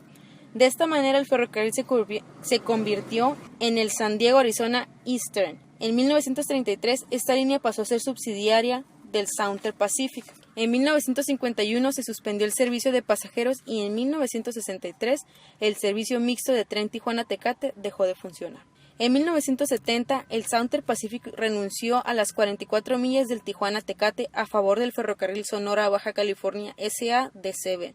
De esta manera, el ferrocarril se convirtió en el San Diego, Arizona Eastern. En 1933, esta línea pasó a ser subsidiaria del Southern Pacific. En 1951 se suspendió el servicio de pasajeros y en 1963 el servicio mixto de tren Tijuana-Tecate dejó de funcionar. En 1970, el Southern Pacific renunció a las 44 millas del Tijuana-Tecate a favor del ferrocarril Sonora-Baja California S.A.D.C.B.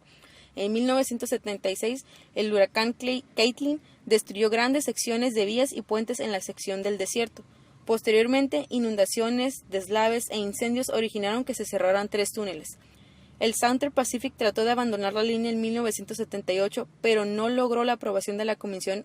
En 1976, el huracán Caitlin destruyó grandes secciones de vías y puentes en la sección del desierto. Posteriormente, inundaciones, deslaves e incendios originaron que se cerraran 3 túneles. El Southern Pacific trató de abandonar la línea en 1978, pero no logró la aprobación de la Comisión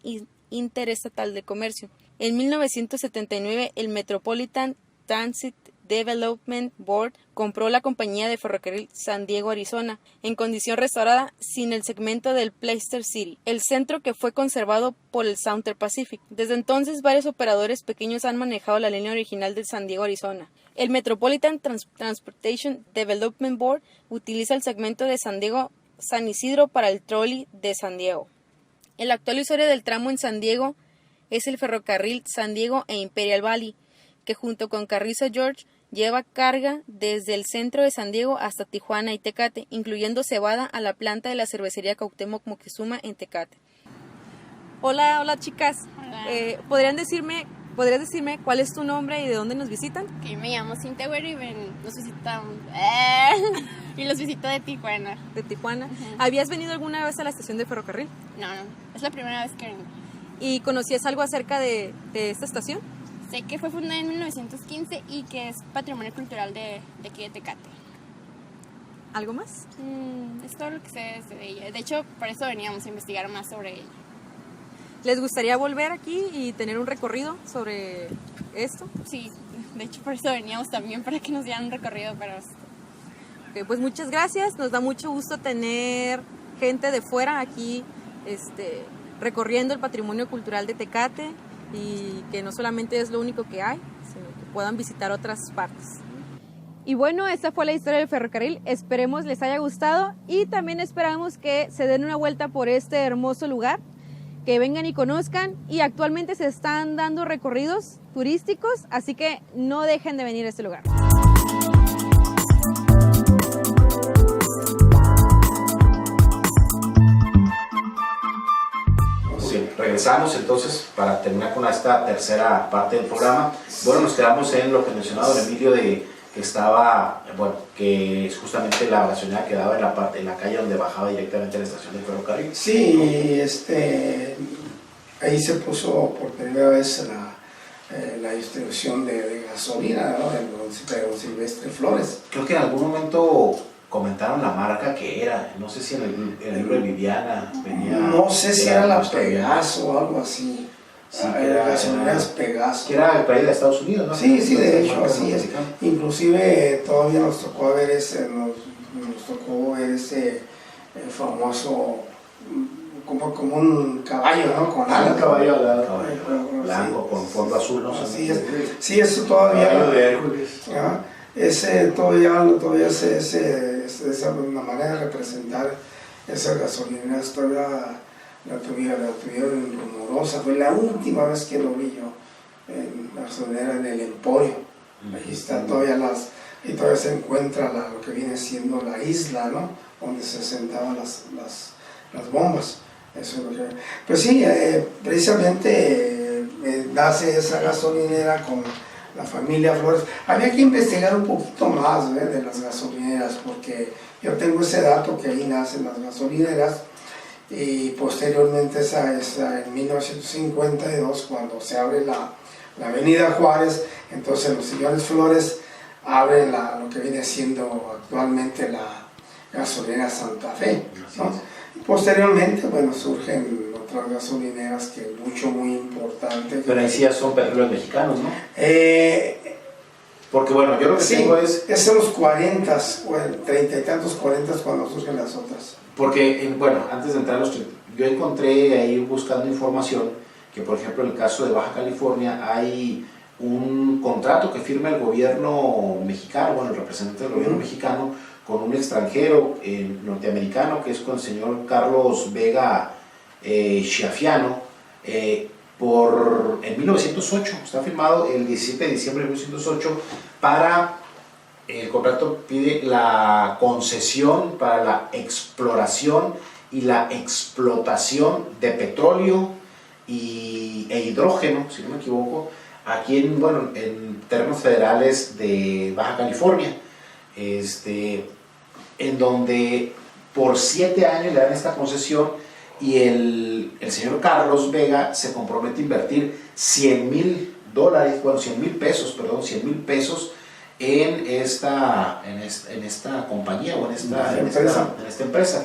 Interestatal de Comercio. En 1979, el Metropolitan Transit Development Board compró la compañía de ferrocarril San Diego, Arizona, en condición restaurada sin el segmento del Placer City, el centro que fue conservado por el Southern Pacific. Desde entonces, varios operadores pequeños han manejado la línea original del San Diego, Arizona. El Metropolitan Transportation Development Board utiliza el segmento de San Diego San Isidro para el trolley de San Diego. El actual usuario del tramo en San Diego es el ferrocarril San Diego e Imperial Valley, que junto con Carrizo George lleva carga desde el centro de San Diego hasta Tijuana y Tecate, incluyendo cebada a la planta de la cervecería Cuauhtémoc Moctezuma en Tecate. Hola chicas. Hola. ¿Podrías decirme cuál es tu nombre y de dónde nos visitan? Que me llamo Cintia Güero y nos visitamos. Y los visito de Tijuana. De Tijuana. Uh-huh. ¿Habías venido alguna vez a la estación de ferrocarril? No, es la primera vez que vengo. ¿Y conocías algo acerca de esta estación? Sé que fue fundada en 1915 y que es patrimonio cultural de aquí de Tecate. ¿Algo más? Es todo lo que sé de ella. De hecho, por eso veníamos a investigar más sobre ella. ¿Les gustaría volver aquí y tener un recorrido sobre esto? Sí, de hecho por eso veníamos también, para que nos dieran un recorrido para esto. Okay, pues muchas gracias. Nos da mucho gusto tener gente de fuera aquí recorriendo el patrimonio cultural de Tecate, y que no solamente es lo único que hay, sino que puedan visitar otras partes. Y bueno, esta fue la historia del ferrocarril. Esperemos les haya gustado y también esperamos que se den una vuelta por este hermoso lugar, que vengan y conozcan, y actualmente se están dando recorridos turísticos, así que no dejen de venir a este lugar. Regresamos entonces para terminar con esta tercera parte del programa. Bueno, nos quedamos en lo que mencionaba don Emilio que es justamente la gasolinera que daba en la calle donde bajaba directamente a la estación del ferrocarril. Sí, ahí se puso por primera vez la distribución de gasolina, ¿no? De don Silvestre Flores. Creo que en algún momento comentaron la marca que era, no sé si en el libro de Viviana venía. No sé si era la Pegaso o algo así. Sí, que era gasolineras Pegaso. Que era el país de Estados Unidos, ¿no? Sí, de hecho, así es. Inclusive todavía nos tocó ver ese famoso como un caballo, ¿no? Con alas. Un caballo al lado. Blanco, Sí, con fondo azul, ¿no? Así es. Sí, eso todavía. Caballo de Hércules. ¿Ah? Ese todavía esa una manera de representar esas gasolineras todavía la tuvieron rumorosa. Fue la última vez que lo vi yo en la gasolinera en el Emporio. Ahí están todavía y todavía se encuentra lo que viene siendo la isla, ¿no? Donde se sentaban las bombas. Eso es lo que, pues sí, precisamente nace esa gasolinera con la familia Flores. Había que investigar un poquito más de las gasolineras, porque yo tengo ese dato que ahí nacen las gasolineras, y posteriormente en 1952, cuando se abre la avenida Juárez, entonces los señores Flores abren lo que viene siendo actualmente la gasolinera Santa Fe, ¿no? Y posteriormente, bueno, surgen otras gasolineras que muy importante. Pero ahí sí ya son petróleos mexicanos, ¿no? Porque bueno, yo lo que tengo es en los 40, 30 y tantos 40 cuando surgen las otras. Porque, bueno, antes de entrar yo encontré ahí buscando información que, por ejemplo, en el caso de Baja California hay un contrato que firma el gobierno mexicano, bueno, el representante del gobierno mexicano, con un extranjero norteamericano, que es con el señor Carlos Vega Schiaffiano, en 1908, está firmado el 17 de diciembre de 1908, el contrato pide la concesión para la exploración y la explotación de petróleo e hidrógeno, si no me equivoco, aquí en terrenos federales de Baja California, en donde por 7 años le dan esta concesión, y el señor Carlos Vega se compromete a invertir $100,000, 100 mil pesos en esta compañía o en esta empresa.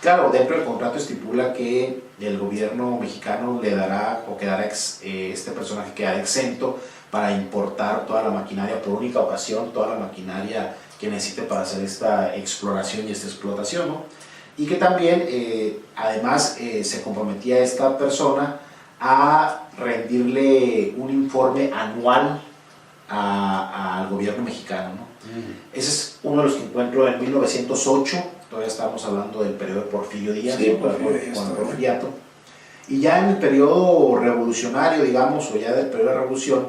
Claro, dentro del contrato estipula que el gobierno mexicano le dará, o quedará este personaje quedará exento para importar toda la maquinaria por única ocasión, toda la maquinaria que necesite para hacer esta exploración y esta explotación, ¿no? Y que también, además, se comprometía esta persona a rendirle un informe anual al gobierno mexicano, ¿no? Ese es uno de los que encuentro en 1908, todavía estamos hablando del periodo de Porfirio Díaz, sí, ¿no? Con Porfiriato. Y ya en el periodo revolucionario, digamos, o ya del periodo de la revolución,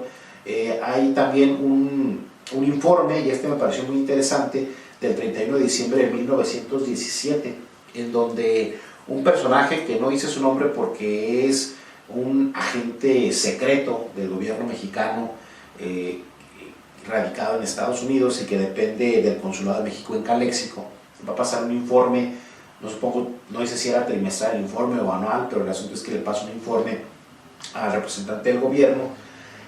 hay también un informe, y me pareció muy interesante, del 31 de diciembre de 1917, en donde un personaje que no dice su nombre porque es un agente secreto del gobierno mexicano, radicado en Estados Unidos y que depende del Consulado de México en Caléxico, va a pasar un informe, no sé si era trimestral el informe o anual, pero el asunto es que le pasa un informe al representante del gobierno,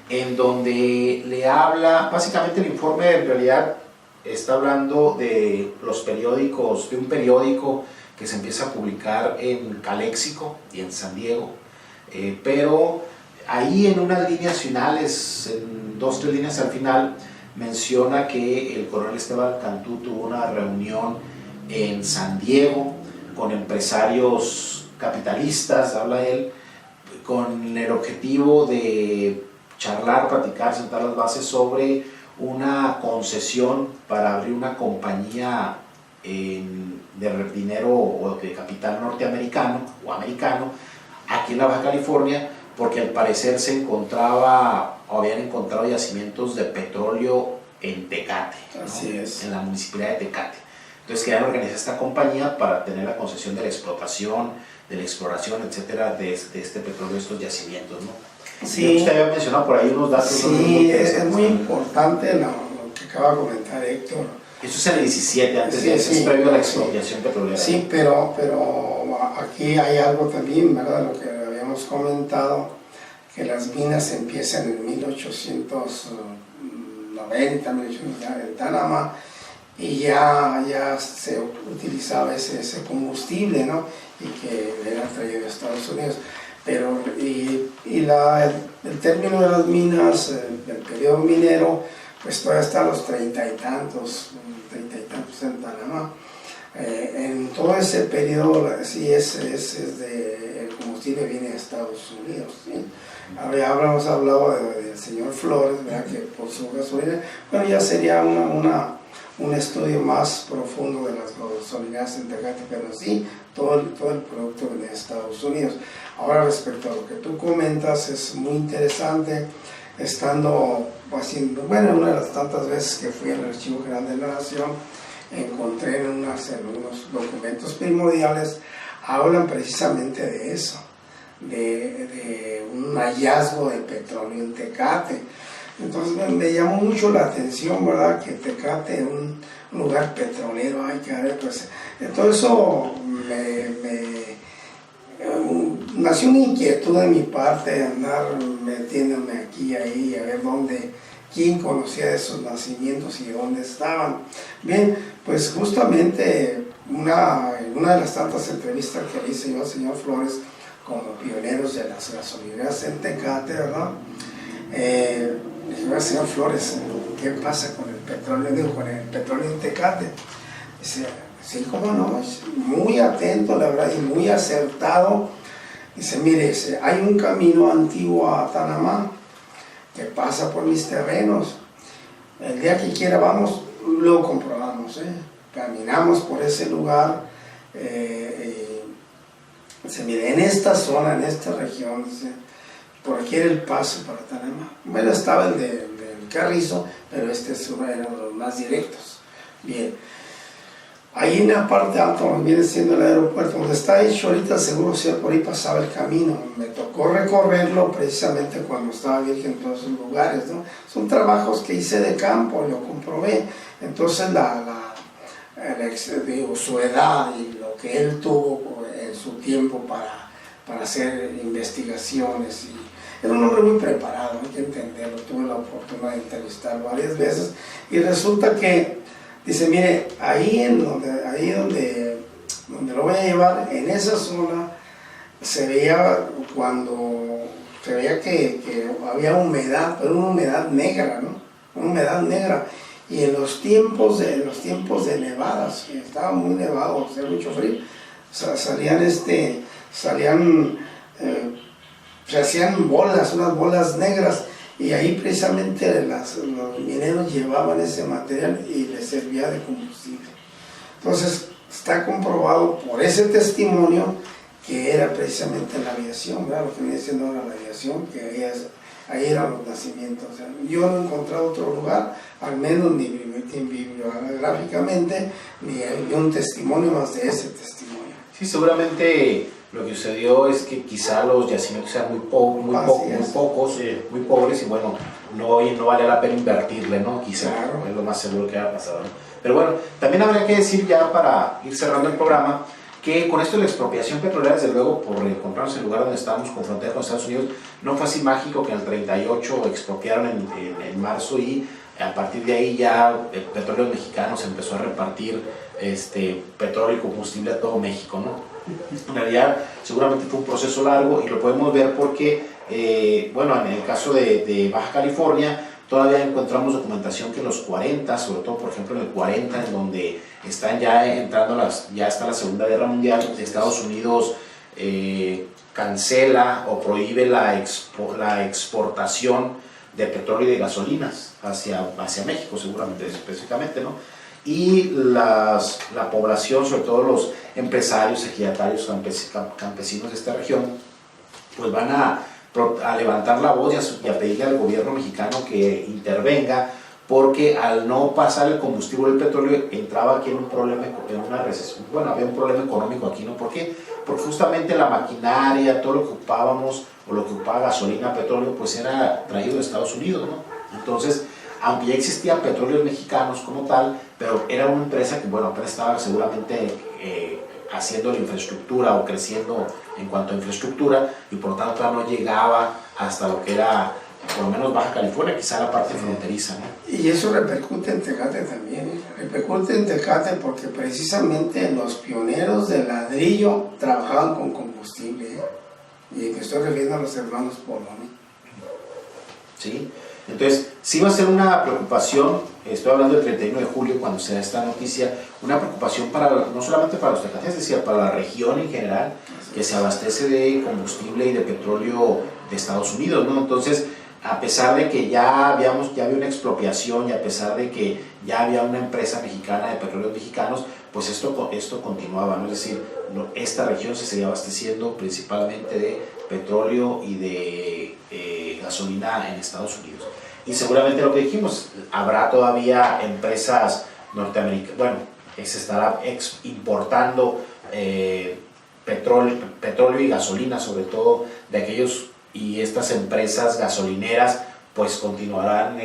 en donde le habla, básicamente el informe en realidad está hablando de los periódicos, de un periódico que se empieza a publicar en Caléxico y en San Diego, pero ahí en unas líneas finales, en 2-3 líneas al final, menciona que el coronel Esteban Cantú tuvo una reunión en San Diego con empresarios capitalistas, habla él, con el objetivo de charlar, platicar, sentar las bases sobre una concesión para abrir una compañía de dinero o de capital norteamericano o americano aquí en la Baja California, porque al parecer habían encontrado yacimientos de petróleo en Tecate, ¿no? Así es. En la municipalidad de Tecate. Entonces querían organizar esta compañía para tener la concesión de la explotación, de la exploración, etcétera, de este petróleo, de estos yacimientos, ¿no? Sí. Usted había mencionado por ahí unos datos. Sí, es muy importante lo que acaba de comentar Héctor. Eso es en el 17, antes Sí, es previo a la expropiación petrolera. Sí, pero aquí hay algo también, ¿verdad? Lo que habíamos comentado, que las minas empiezan en 1890, 1890 en Panamá, y ya se utilizaba ese combustible, ¿no? Y que era traído de Estados Unidos. Pero el término de las minas, del periodo minero, pues todavía está a los 30 y tantos en Panamá. En todo ese periodo, sí, el combustible viene de Estados Unidos. ¿Sí? Habíamos hablado del señor Flores, ¿verdad? Que por su gasolina, bueno, ya sería un estudio más profundo de las gasolineras en Tecate, pero sí, todo el producto viene de Estados Unidos. Ahora, respecto a lo que tú comentas, es muy interesante, estando haciendo, bueno, una de las tantas veces que fui al Archivo General de la Nación, encontré en unos documentos primordiales, hablan precisamente de eso, de un hallazgo de petróleo en Tecate. Entonces me llamó mucho la atención, ¿verdad? Que Tecate es un lugar petrolero, hay que ver, pues, todo eso nació una inquietud de mi parte de andar metiéndome aquí y ahí, a ver quién conocía esos nacimientos y dónde estaban. Bien, pues justamente en una de las tantas entrevistas que le hice yo al señor Flores como pioneros de las gasolineras en Tecate, ¿verdad? Dije, señor Flores, ¿qué pasa con el petróleo? Digo, con el petróleo en Tecate. Dice, sí, cómo no, es muy atento, la verdad, y muy acertado. Dice, mire, hay un camino antiguo a Tanamá que pasa por mis terrenos. El día que quiera vamos, lo comprobamos. Caminamos por ese lugar. Dice, mire, en esta zona, en esta región, dice, por aquí era el paso para Tanamá. Bueno, estaba el del Carrizo, pero eran los más directos. Bien. Ahí en la parte alta, donde viene siendo el aeropuerto, donde está hecho ahorita, seguro si por ahí pasaba el camino. Me tocó recorrerlo precisamente cuando estaba virgen en todos esos lugares, ¿no? Son trabajos que hice de campo, lo comprobé. Entonces, su edad y lo que él tuvo en su tiempo para hacer investigaciones. Era un hombre muy preparado, hay que entenderlo. Tuve la oportunidad de entrevistarlo varias veces y resulta que dice, mire, ahí donde lo voy a llevar, en esa zona, se veía que había humedad, pero una humedad negra, ¿no? Una humedad negra. Y en los tiempos de nevadas, que estaba muy nevado, hacía mucho frío, se hacían unas bolas negras, y ahí precisamente los mineros llevaban ese material y les servía de combustible. Entonces está comprobado por ese testimonio que era precisamente la aviación, ¿verdad? Lo que viene siendo ahora la aviación, que ahí eran los nacimientos. O sea, yo no he encontrado otro lugar, al menos ni bibliográficamente, ni hay un testimonio más de ese testimonio. Sí, seguramente lo que sucedió es que quizá los yacimientos sean muy pocos, muy pobres, y bueno, no vale la pena invertirle, ¿no? Quizá, claro. Es lo más seguro que haya pasado, ¿no? Pero bueno, también habría que decir, ya para ir cerrando el programa, que con esto de la expropiación petrolera, desde luego, por encontrarnos en el lugar donde estábamos con frontera con Estados Unidos, no fue así mágico que en el 38 expropiaron en marzo, y a partir de ahí ya el petróleo mexicano se empezó a repartir petróleo y combustible a todo México, ¿no? En realidad seguramente fue un proceso largo, y lo podemos ver porque, bueno, en el caso de Baja California todavía encontramos documentación que en los 40, sobre todo por ejemplo en el 40, en donde están ya entrando ya está la Segunda Guerra Mundial, Estados Unidos cancela o prohíbe la exportación de petróleo y de gasolinas hacia México, seguramente, específicamente, ¿no? Y la población, sobre todo los empresarios, ejidatarios, campesinos de esta región, pues van a levantar la voz y a pedirle al gobierno mexicano que intervenga, porque al no pasar el combustible del petróleo entraba aquí en un problema, en una recesión. Bueno, había un problema económico aquí, ¿no? ¿Por qué? Porque justamente la maquinaria, todo lo que ocupábamos, o lo que ocupaba gasolina, petróleo, pues era traído de Estados Unidos, ¿no? Entonces, aunque ya existían petróleos mexicanos como tal, pero era una empresa que, bueno, apenas estaba seguramente haciendo la infraestructura o creciendo en cuanto a infraestructura, y por lo tanto no llegaba hasta lo que era, por lo menos Baja California, quizá la parte fronteriza, ¿no? Y eso repercute en Tecate también, repercute en Tecate porque precisamente los pioneros del ladrillo trabajaban con combustible, y me estoy refiriendo a los hermanos Poloni. Sí, Entonces, sí va a ser una preocupación, estoy hablando del 31 de julio cuando se da esta noticia, una preocupación no solamente para los tecatenses, sino para la región en general, que se abastece de combustible y de petróleo de Estados Unidos, ¿no? Entonces, a pesar de que ya había una expropiación y a pesar de que ya había una empresa mexicana de petróleos mexicanos, pues esto continuaba, ¿no? Es decir, esta región se seguía abasteciendo principalmente de petróleo y de gasolina en Estados Unidos. Y seguramente lo que dijimos, habrá todavía empresas norteamericanas, bueno, se estará importando petróleo y gasolina, sobre todo de aquellos, y estas empresas gasolineras pues continuarán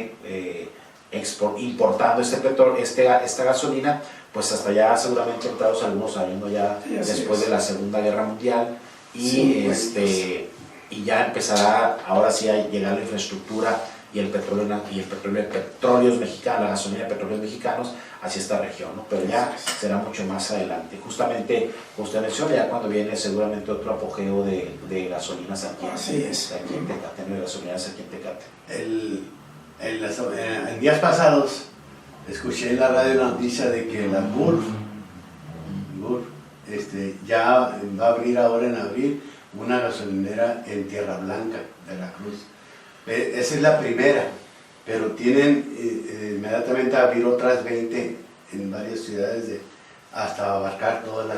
importando esta gasolina pues hasta ya seguramente entrados algunos años, ¿no? Ya después de la Segunda Guerra Mundial y, sí, y ya empezará ahora sí a llegar la infraestructura y el petróleo de petróleos mexicanos, la gasolina de petróleos mexicanos hacia esta región, ¿no? Pero ya será mucho más adelante. Justamente, como usted menciona, ya cuando viene seguramente otro apogeo de gasolinas aquí en Tecate, ¿no? De gasolineras aquí en Tecate. En días pasados escuché en la radio la noticia de que la Gulf ya va a abrir ahora en abril una gasolinera en Tierra Blanca, Veracruz. Esa es la primera, pero tienen inmediatamente a abrir otras 20 en varias ciudades hasta abarcar toda la...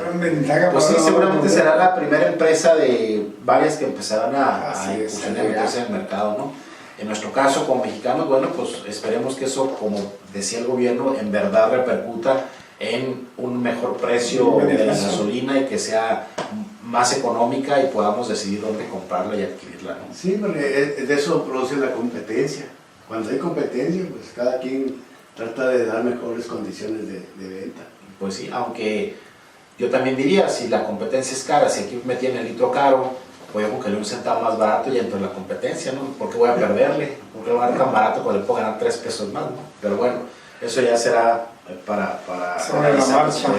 Pues sí, seguramente será la primera empresa de varias que empezarán a incursionar en el mercado, ¿no? En nuestro caso, como mexicanos, bueno, pues esperemos que eso, como decía el gobierno, en verdad repercuta en un mejor precio de la gasolina y que sea más económica y podamos decidir dónde comprarla y adquirirla, ¿no? Sí, porque de eso produce la competencia. Cuando hay competencia, pues cada quien trata de dar mejores condiciones de venta. Pues sí, aunque yo también diría, si la competencia es cara, si aquí me tiene el litro caro, voy a buscarle un centavo más barato y entro en la competencia, ¿no? ¿Por qué voy a perderle? ¿Por qué va a dar tan barato cuando le puedo ganar 3 pesos más, ¿no? Pero bueno, eso ya será para sobre la marcha, ¿no?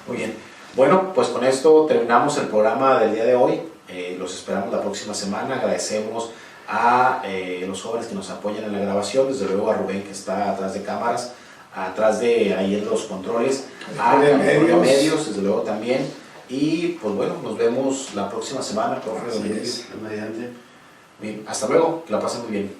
Muy bien. Bueno, pues con esto terminamos el programa del día de hoy. Los esperamos la próxima semana. Agradecemos a los jóvenes que nos apoyan en la grabación, desde luego a Rubén, que está atrás de cámaras, atrás de ahí en los controles, a medios, desde luego también. Y pues bueno, nos vemos la próxima semana, profe. Mediante. Bien, hasta luego, que la pasen muy bien.